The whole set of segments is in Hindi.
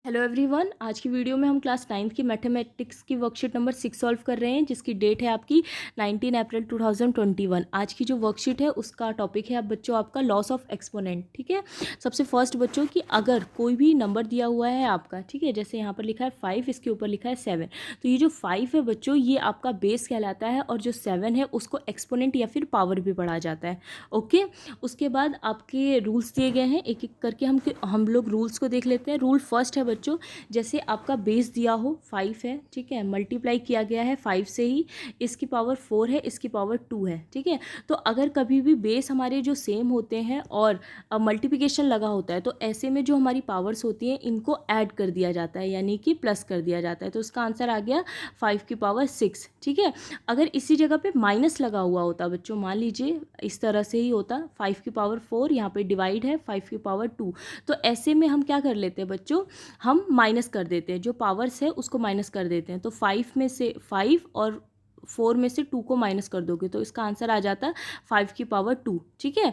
हेलो एवरीवन, आज की वीडियो में हम क्लास 9th की मैथमेटिक्स की वर्कशीट नंबर 6 सॉल्व कर रहे हैं, जिसकी डेट है आपकी 19 अप्रैल 2021। आज की जो वर्कशीट है उसका टॉपिक है अब बच्चों आपका लॉस ऑफ एक्सपोनेंट। ठीक है, सबसे फर्स्ट बच्चों की अगर कोई भी नंबर दिया हुआ है आपका, ठीक है, जैसे यहाँ पर लिखा है 5, इसके ऊपर लिखा है 7, तो ये जो 5 है बच्चों ये आपका बेस कहलाता है और जो 7 है उसको एक्सपोनेंट या फिर पावर भी पढ़ा जाता है। ओके, उसके बाद आपके रूल्स दिए गए हैं, एक एक करके हम लोग रूल्स को देख लेते हैं। रूल फर्स्ट है बच्चों, जैसे आपका बेस दिया हो 5 है, ठीक है, मल्टीप्लाई किया गया है 5 से ही, इसकी पावर 4 है, इसकी पावर 2 है, ठीक है। तो अगर कभी भी बेस हमारे जो सेम होते हैं और मल्टीप्लिकेशन लगा होता है तो ऐसे में जो हमारी पावर्स होती हैं इनको ऐड कर दिया जाता है, यानी कि प्लस कर दिया जाता है। तो उसका आंसर आ गया 5 की पावर 6, ठीक है। अगर इसी जगह पे माइनस लगा हुआ होता बच्चों, मान लीजिए इस तरह से ही होता, 5 की पावर 4, यहाँ पे डिवाइड है 5 की पावर 2, तो ऐसे में हम क्या कर लेते हैं बच्चों, हम माइनस कर देते हैं, जो पावर्स है उसको माइनस कर देते हैं। तो 5 में से 5 और 4 में से 2 को माइनस कर दोगे तो इसका आंसर आ जाता है 5 की पावर 2, ठीक है।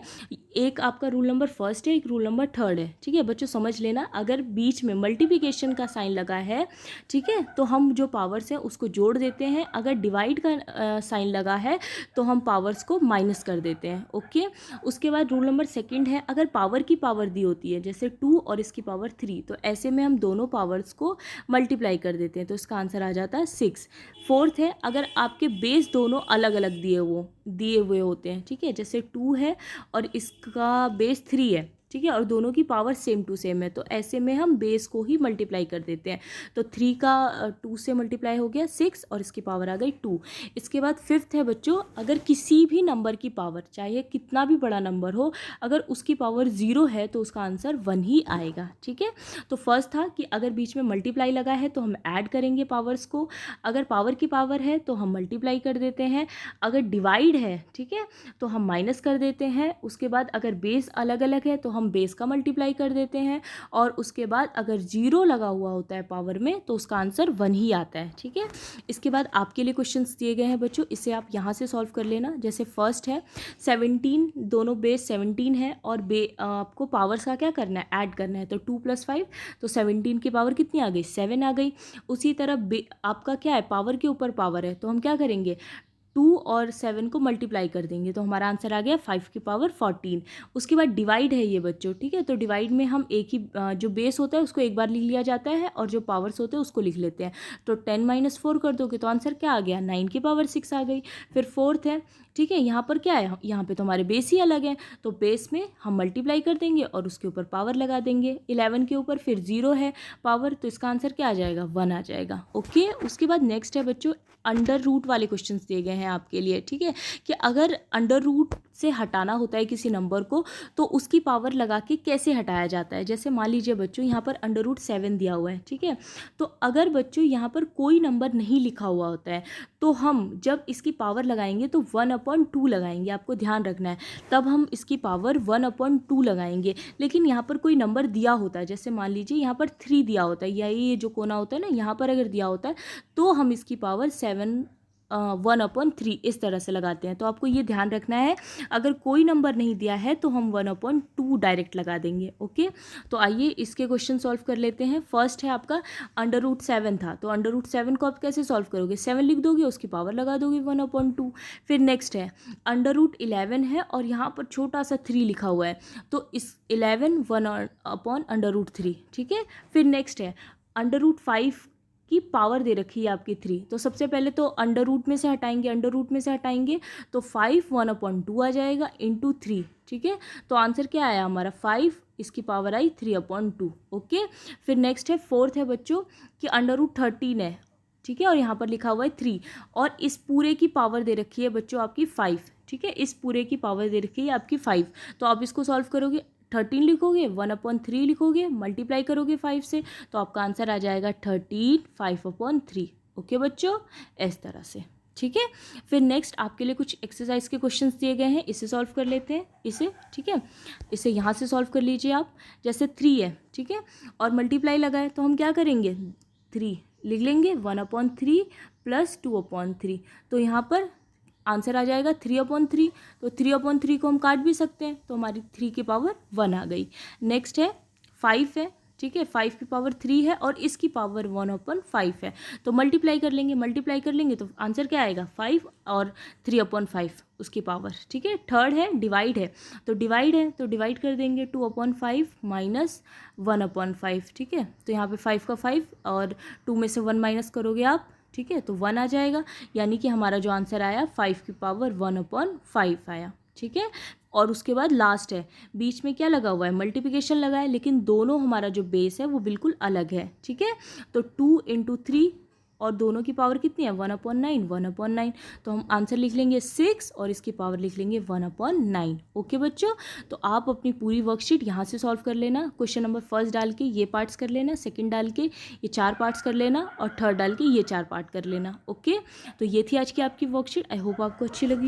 एक आपका रूल नंबर फर्स्ट है, एक रूल नंबर थर्ड है, ठीक है बच्चों, समझ लेना। अगर बीच में मल्टीप्लिकेशन का साइन लगा है, ठीक है, तो हम जो पावर्स हैं उसको जोड़ देते हैं। अगर डिवाइड का साइन लगा है तो हम पावर्स को माइनस कर देते हैं। ओके, उसके बाद रूल नंबर सेकंड है, अगर पावर की पावर दी होती है जैसे 2 और इसकी पावर 3, तो ऐसे में हम दोनों पावर्स को मल्टीप्लाई कर देते हैं, तो इसका आंसर आ जाता है 6। फोर्थ है, अगर आपके बेस दोनों अलग अलग दिए हुए होते हैं, ठीक है, जैसे 2 है और इसका बेस 3 है, ठीक है, और दोनों की पावर सेम टू सेम है, तो ऐसे में हम बेस को ही मल्टीप्लाई कर देते हैं। तो 3 का 2 से मल्टीप्लाई हो गया 6 और इसकी पावर आ गई 2। इसके बाद फिफ्थ है बच्चों, अगर किसी भी नंबर की पावर, चाहे कितना भी बड़ा नंबर हो, अगर उसकी पावर 0 है तो उसका आंसर 1 ही आएगा, ठीक है। तो फर्स्ट था कि अगर बीच में मल्टीप्लाई लगा है तो हम ऐड करेंगे पावर्स को, अगर पावर की पावर है तो हम मल्टीप्लाई कर देते हैं, अगर डिवाइड है, ठीक है, तो हम माइनस कर देते हैं। उसके बाद अगर बेस अलग अलग है तो हम बेस का मल्टीप्लाई कर देते हैं, और उसके बाद अगर 0 लगा हुआ होता है पावर में तो उसका आंसर 1 ही आता है, ठीक है। इसके बाद आपके लिए क्वेश्चंस दिए गए हैं बच्चों, इसे आप यहाँ से सॉल्व कर लेना। जैसे फर्स्ट है 17, दोनों बेस 17 है और आपको पावर्स का क्या करना है, ऐड करना है, तो 2 + 5, तो 17 की पावर कितनी आ गई, 7 आ गई। उसी तरह आपका क्या है, पावर के ऊपर पावर है, तो हम क्या करेंगे, 2 और 7 को मल्टीप्लाई कर देंगे, तो हमारा आंसर आ गया 5 की पावर 14। उसके बाद डिवाइड है ये बच्चों, ठीक है, तो डिवाइड में हम एक ही जो बेस होता है उसको एक बार लिख लिया जाता है और जो पावर्स होते हैं उसको लिख लेते हैं। तो 10 - 4 कर दोगे तो आंसर क्या आ गया, 9 की पावर 6 आ गई। फिर फोर्थ है, ठीक है, यहाँ पर क्या है, यहाँ पे तो हमारे बेस ही अलग है, तो बेस में हम मल्टीप्लाई कर देंगे और उसके ऊपर पावर लगा देंगे 11 के ऊपर, फिर 0 है पावर, तो इसका आंसर क्या आ जाएगा, 1 आ जाएगा। ओके, उसके बाद नेक्स्ट है बच्चों, अंडर रूट वाले क्वेश्चंस दिए गए हैं आपके लिए, ठीक है, कि अगर अंडर रूट से हटाना होता है किसी नंबर को तो उसकी पावर लगा के कैसे हटाया जाता है। जैसे मान लीजिए बच्चों यहाँ पर √7 दिया हुआ है, ठीक है, तो अगर बच्चों यहाँ पर कोई नंबर नहीं लिखा हुआ होता है तो हम जब इसकी पावर लगाएंगे तो 1/2 लगाएंगे, आपको ध्यान रखना है, तब हम इसकी पावर 1/2 लगाएंगे। लेकिन यहाँ पर कोई नंबर दिया होता है, जैसे मान लीजिए यहाँ पर 3 दिया होता है, या ये जो कोना होता है ना, यहाँ पर अगर दिया होता है तो हम इसकी पावर 1/3 इस तरह से लगाते हैं। तो आपको ये ध्यान रखना है, अगर कोई नंबर नहीं दिया है तो हम 1/2 डायरेक्ट लगा देंगे। ओके, तो आइए इसके क्वेश्चन सॉल्व कर लेते हैं। फर्स्ट है आपका √7 था, तो √7 को आप कैसे सॉल्व करोगे, 7 लिख दोगे, उसकी पावर लगा दोगे 1/2। फिर नेक्स्ट है √11 है और यहाँ पर छोटा सा 3 लिखा हुआ है, तो इस 11 1/√3, ठीक है। फिर नेक्स्ट है √5 की पावर दे रखी है आपकी 3, तो सबसे पहले तो अंडर रूट में से हटाएंगे, तो 5 1/2 आ जाएगा इंटू 3, ठीक है। तो आंसर क्या आया हमारा 5, इसकी पावर आई 3/2। ओके, फिर नेक्स्ट है फोर्थ है बच्चों कि √13 है, ठीक है, और यहाँ पर लिखा हुआ है 3 और इस पूरे की पावर दे रखी है बच्चों आपकी 5, ठीक है, इस पूरे की पावर दे रखी है आपकी 5। तो आप इसको सॉल्व करोगे, 13 लिखोगे, 1/3 लिखोगे, मल्टीप्लाई करोगे 5 से, तो आपका आंसर आ जाएगा 13 5/3। ओके बच्चों, इस तरह से, ठीक है। फिर नेक्स्ट आपके लिए कुछ एक्सरसाइज के क्वेश्चंस दिए गए हैं, इसे सॉल्व कर लेते हैं, इसे, ठीक है, इसे यहाँ से सॉल्व कर लीजिए आप। जैसे 3 है, ठीक है, और मल्टीप्लाई लगा है, तो हम क्या करेंगे, 3 लिख लेंगे, 1/3 + 2/3, तो यहाँ पर आंसर आ जाएगा 3/3। तो 3/3 को हम काट भी सकते हैं, तो हमारी 3 की पावर 1 आ गई। नेक्स्ट है 5 है, ठीक है, 5 की पावर 3 है और इसकी पावर 1/5 है, तो मल्टीप्लाई कर लेंगे तो आंसर क्या आएगा 5 और 3/5 उसकी पावर। ठीक है, थर्ड है डिवाइड है, तो डिवाइड कर देंगे 2/5 माइनस 1/5। ठीक है, तो यहाँ पे 5 का 5 और 2 में से 1 माइनस करोगे आप, ठीक है, तो 1 आ जाएगा, यानी कि हमारा जो आंसर आया 5 की पावर 1/5 आया। ठीक है, और उसके बाद लास्ट है, बीच में क्या लगा हुआ है, मल्टीप्लिकेशन लगा है, लेकिन दोनों हमारा जो बेस है वो बिल्कुल अलग है। ठीक है, तो 2 × 3 और दोनों की पावर कितनी है 1/9, तो हम आंसर लिख लेंगे 6 और इसकी पावर लिख लेंगे 1/9। ओके बच्चों, तो आप अपनी पूरी वर्कशीट यहाँ से सॉल्व कर लेना, क्वेश्चन नंबर फर्स्ट डाल के ये पार्ट्स कर लेना, सेकंड डाल के ये 4 पार्ट्स कर लेना और थर्ड डाल के ये 4 पार्ट कर लेना। ओके, तो ये थी आज की आपकी वर्कशीट। आई होप आपको अच्छी लगी।